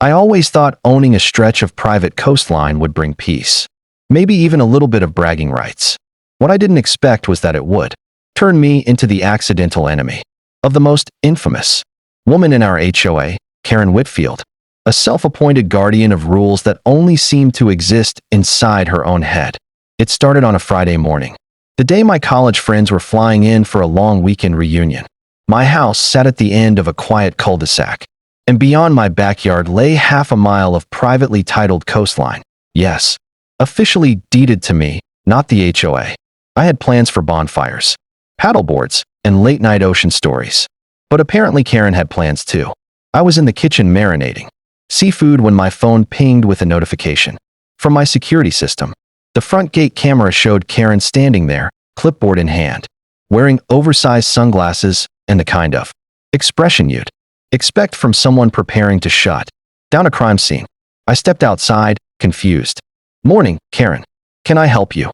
I always thought owning a stretch of private coastline would bring peace. Maybe even a little bit of bragging rights. What I didn't expect was that it would turn me into the accidental enemy of the most infamous woman in our HOA, Karen Whitfield, a self-appointed guardian of rules that only seemed to exist inside her own head. It started on a Friday morning, the day my college friends were flying in for a long weekend reunion. My house sat at the end of a quiet cul-de-sac, and beyond my backyard lay half a mile of privately titled coastline. Yes, officially deeded to me, not the HOA. I had plans for bonfires, paddleboards, and late-night ocean stories. But apparently Karen had plans too. I was in the kitchen marinating seafood when my phone pinged with a notification from my security system. The front gate camera showed Karen standing there, clipboard in hand, wearing oversized sunglasses and the kind of expression you'd expect from someone preparing to shut down a crime scene. I stepped outside, confused. "Morning, Karen. Can I help you?"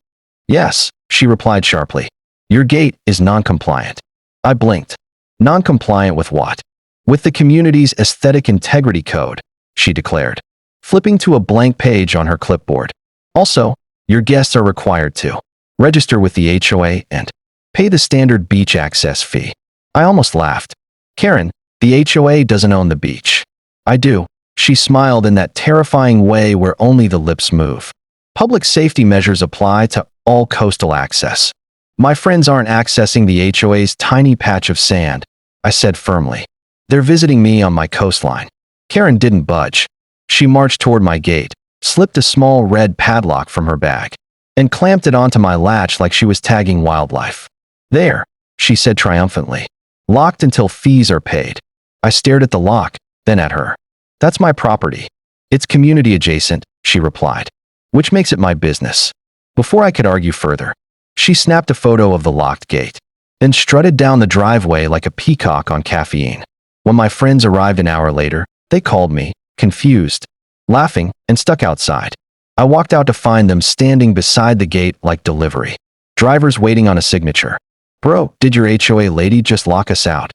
"Yes," she replied sharply. "Your gate is non-compliant." I blinked. "Non-compliant with what?" "With the community's aesthetic integrity code," she declared, flipping to a blank page on her clipboard. "Also, your guests are required to register with the HOA and pay the standard beach access fee." I almost laughed. "Karen, the HOA doesn't own the beach." "I do." She smiled in that terrifying way where only the lips move. "Public safety measures apply to all coastal access. My friends aren't accessing the HOA's tiny patch of sand," I said firmly. "They're visiting me on my coastline." Karen didn't budge. She marched toward my gate, slipped a small red padlock from her bag, and clamped it onto my latch like she was tagging wildlife. "There," she said triumphantly. "Locked until fees are paid." I stared at the lock, then at her. "That's my property. It's community adjacent," she replied, "which makes it my business." Before I could argue further, she snapped a photo of the locked gate and strutted down the driveway like a peacock on caffeine. When my friends arrived an hour later, they called me, confused, laughing, and stuck outside. I walked out to find them standing beside the gate like delivery drivers waiting on a signature. "Bro, did your HOA lady just lock us out?"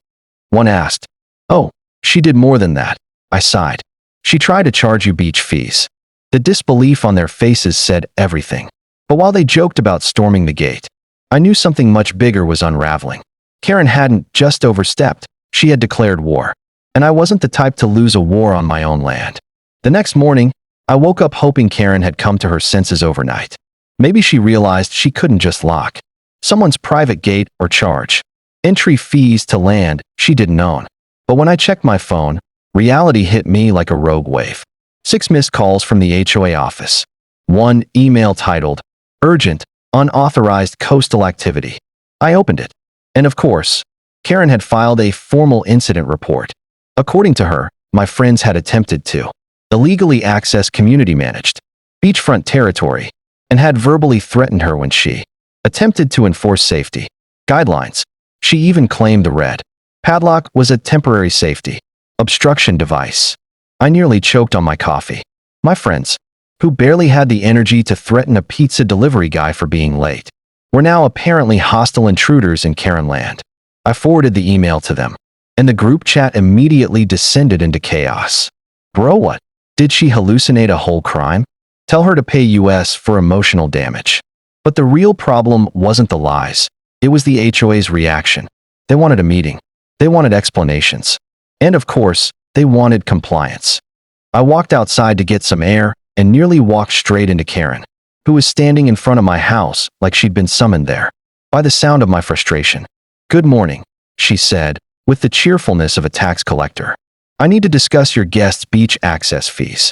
one asked. "Oh, she did more than that," I sighed. "She tried to charge you beach fees." The disbelief on their faces said everything. But while they joked about storming the gate, I knew something much bigger was unraveling. Karen hadn't just overstepped, she had declared war. And I wasn't the type to lose a war on my own land. The next morning, I woke up hoping Karen had come to her senses overnight. Maybe she realized she couldn't just lock someone's private gate or charge entry fees to land she didn't own. But when I checked my phone, reality hit me like a rogue wave. 6 missed calls from the HOA office. 1 email titled, "Urgent, unauthorized coastal activity." I opened it. And of course, Karen had filed a formal incident report. According to her, my friends had attempted to illegally access community-managed beachfront territory and had verbally threatened her when she attempted to enforce safety guidelines. She even claimed the red padlock was a temporary safety obstruction device. I nearly choked on my coffee. My friends, who barely had the energy to threaten a pizza delivery guy for being late, were now apparently hostile intruders in Karen land. I forwarded the email to them, and the group chat immediately descended into chaos. "Bro, what? Did she hallucinate a whole crime? Tell her to pay US for emotional damage." But the real problem wasn't the lies. It was the HOA's reaction. They wanted a meeting. They wanted explanations. And of course, they wanted compliance. I walked outside to get some air and nearly walked straight into Karen, who was standing in front of my house like she'd been summoned there by the sound of my frustration. "Good morning," she said, with the cheerfulness of a tax collector. "I need to discuss your guests' beach access fees."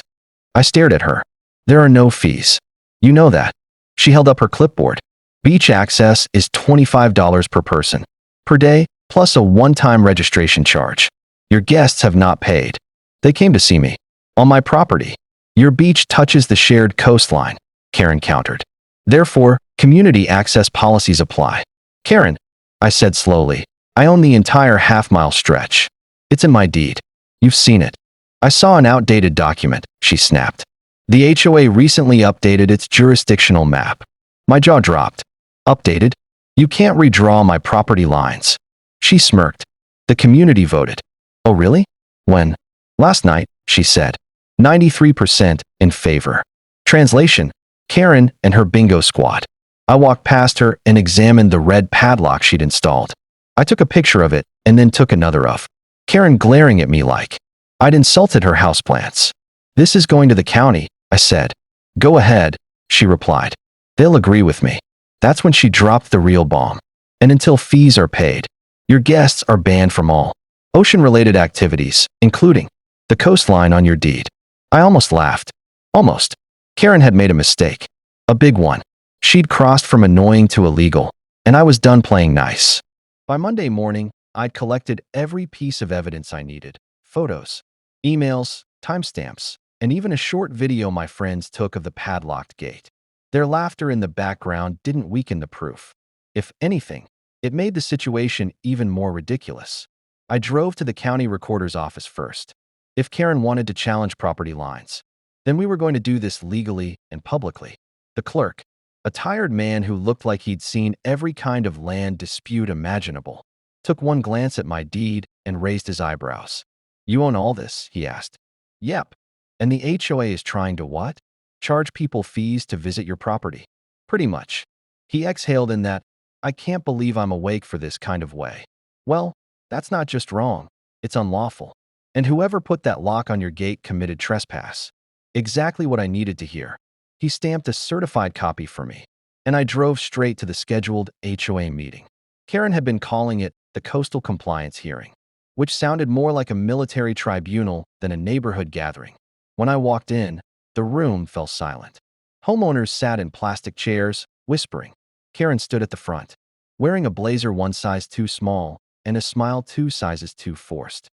I stared at her. "There are no fees. You know that." She held up her clipboard. "Beach access is $25 per person per day, plus a one-time registration charge. Your guests have not paid. They came to see me on my property. Your beach touches the shared coastline," Karen countered. "Therefore, community access policies apply." "Karen," I said slowly, "I own the entire half-mile stretch. It's in my deed. You've seen it." "I saw an outdated document," she snapped. "The HOA recently updated its jurisdictional map." My jaw dropped. "Updated? You can't redraw my property lines." She smirked. "The community voted." "Oh really? When?" "Last night," she said. 93% in favor. Translation: Karen and her bingo squad. I walked past her and examined the red padlock she'd installed. I took a picture of it and then took another of Karen glaring at me like I'd insulted her houseplants. "This is going to the county," I said. "Go ahead," she replied. "They'll agree with me." That's when she dropped the real bomb. "And until fees are paid, your guests are banned from all ocean-related activities, including the coastline on your deed." I almost laughed. Almost. Karen had made a mistake. A big one. She'd crossed from annoying to illegal, and I was done playing nice. By Monday morning, I'd collected every piece of evidence I needed: photos, emails, timestamps, and even a short video my friends took of the padlocked gate. Their laughter in the background didn't weaken the proof. If anything, it made the situation even more ridiculous. I drove to the county recorder's office first. If Karen wanted to challenge property lines, then we were going to do this legally and publicly. The clerk, a tired man who looked like he'd seen every kind of land dispute imaginable, took one glance at my deed and raised his eyebrows. "You own all this?" he asked. "Yep. And the HOA is trying to what? Charge people fees to visit your property?" "Pretty much." He exhaled in that, "I can't believe I'm awake for this kind of way." "Well, that's not just wrong, it's unlawful. And whoever put that lock on your gate committed trespass." Exactly what I needed to hear. He stamped a certified copy for me, and I drove straight to the scheduled HOA meeting. Karen had been calling it the Coastal Compliance Hearing, which sounded more like a military tribunal than a neighborhood gathering. When I walked in, the room fell silent. Homeowners sat in plastic chairs, whispering. Karen stood at the front, wearing a blazer one size too small and a smile 2 sizes too forced.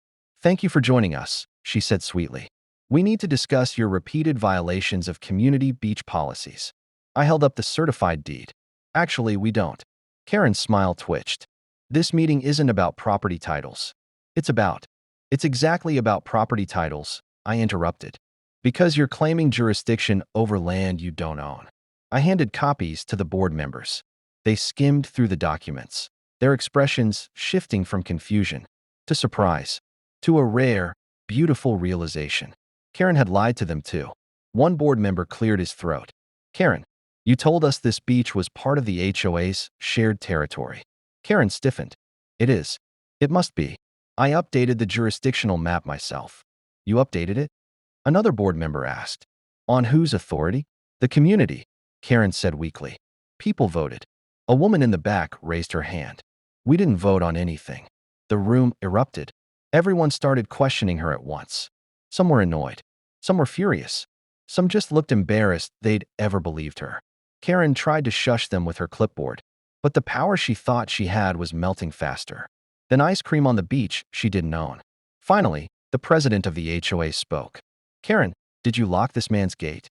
"Thank you for joining us," she said sweetly. "We need to discuss your repeated violations of community beach policies." I held up the certified deed. "Actually, we don't." Karen's smile twitched. "This meeting isn't about property titles. It's exactly about property titles," I interrupted. "Because you're claiming jurisdiction over land you don't own." I handed copies to the board members. They skimmed through the documents, their expressions shifting from confusion to surprise, to a rare, beautiful realization. Karen had lied to them too. One board member cleared his throat. "Karen, you told us this beach was part of the HOA's shared territory." Karen stiffened. "It is. It must be. I updated the jurisdictional map myself." "You updated it?" another board member asked. "On whose authority?" "The community," Karen said weakly. "People voted." A woman in the back raised her hand. "We didn't vote on anything." The room erupted. Everyone started questioning her at once. Some were annoyed. Some were furious. Some just looked embarrassed they'd ever believed her. Karen tried to shush them with her clipboard, but the power she thought she had was melting faster than ice cream on the beach she didn't own. Finally, the president of the HOA spoke. "Karen, did you lock this man's gate?"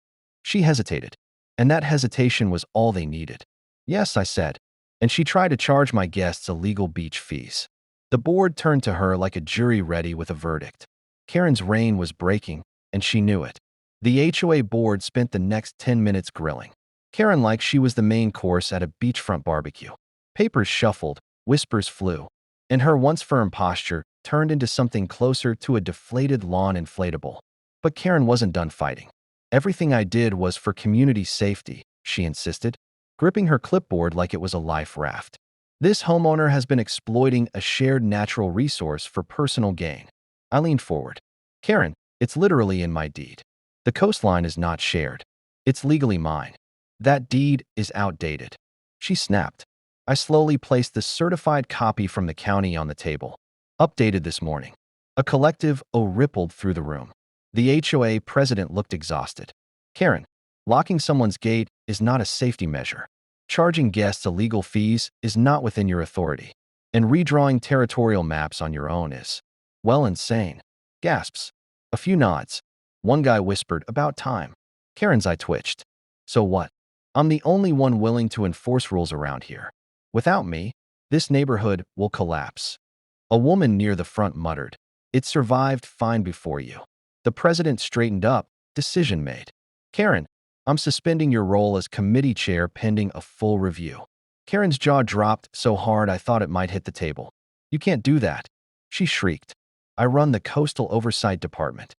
She hesitated, and that hesitation was all they needed. "Yes," I said, "and she tried to charge my guests illegal beach fees." The board turned to her like a jury ready with a verdict. Karen's reign was breaking, and she knew it. The HOA board spent the next 10 minutes grilling Karen like she was the main course at a beachfront barbecue. Papers shuffled, whispers flew, and her once firm posture turned into something closer to a deflated lawn inflatable. But Karen wasn't done fighting. "Everything I did was for community safety," she insisted, gripping her clipboard like it was a life raft. "This homeowner has been exploiting a shared natural resource for personal gain." I leaned forward. "Karen, it's literally in my deed. The coastline is not shared. It's legally mine. That deed is outdated." She snapped. I slowly placed the certified copy from the county on the table. "Updated this morning." A collective "oh" rippled through the room. The HOA president looked exhausted. "Karen, locking someone's gate is not a safety measure. Charging guests illegal fees is not within your authority. And redrawing territorial maps on your own is, well, insane." Gasps. A few nods. One guy whispered, "About time." Karen's eye twitched. "So what? I'm the only one willing to enforce rules around here. Without me, this neighborhood will collapse." A woman near the front muttered, "It survived fine before you." The president straightened up. Decision made. "Karen, I'm suspending your role as committee chair pending a full review." Karen's jaw dropped so hard I thought it might hit the table. "You can't do that," she shrieked. "I run the Coastal Oversight Department."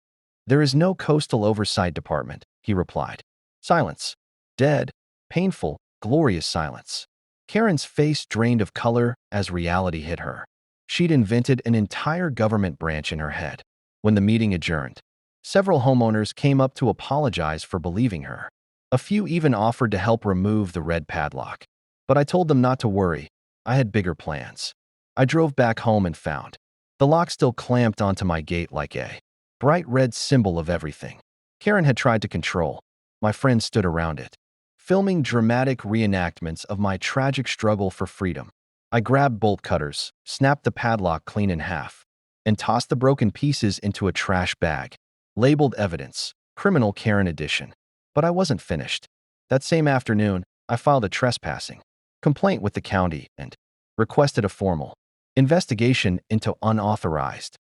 There is no coastal oversight department, he replied. Silence. Dead, painful, glorious silence. Karen's face drained of color as reality hit her. She'd invented an entire government branch in her head. When the meeting adjourned, several homeowners came up to apologize for believing her. A few even offered to help remove the red padlock. But I told them not to worry. I had bigger plans. I drove back home and found the lock still clamped onto my gate like a bright red symbol of everything Karen had tried to control. My friends stood around it, filming dramatic reenactments of my tragic struggle for freedom. I grabbed bolt cutters, snapped the padlock clean in half, and tossed the broken pieces into a trash bag, labeled evidence, criminal Karen edition. But I wasn't finished. That same afternoon, I filed a trespassing complaint with the county and requested a formal investigation into unauthorized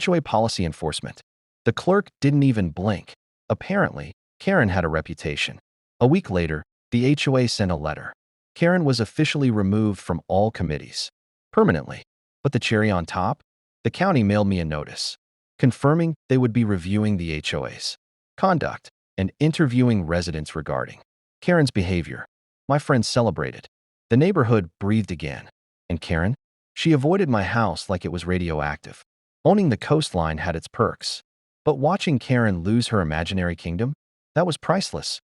HOA policy enforcement. The clerk didn't even blink. Apparently, Karen had a reputation. A week later, the HOA sent a letter. Karen was officially removed from all committees, permanently. But the cherry on top? The county mailed me a notice, confirming they would be reviewing the HOA's conduct and interviewing residents regarding Karen's behavior. My friends celebrated. The neighborhood breathed again. And Karen? She avoided my house like it was radioactive. Owning the coastline had its perks. But watching Karen lose her imaginary kingdom? That was priceless.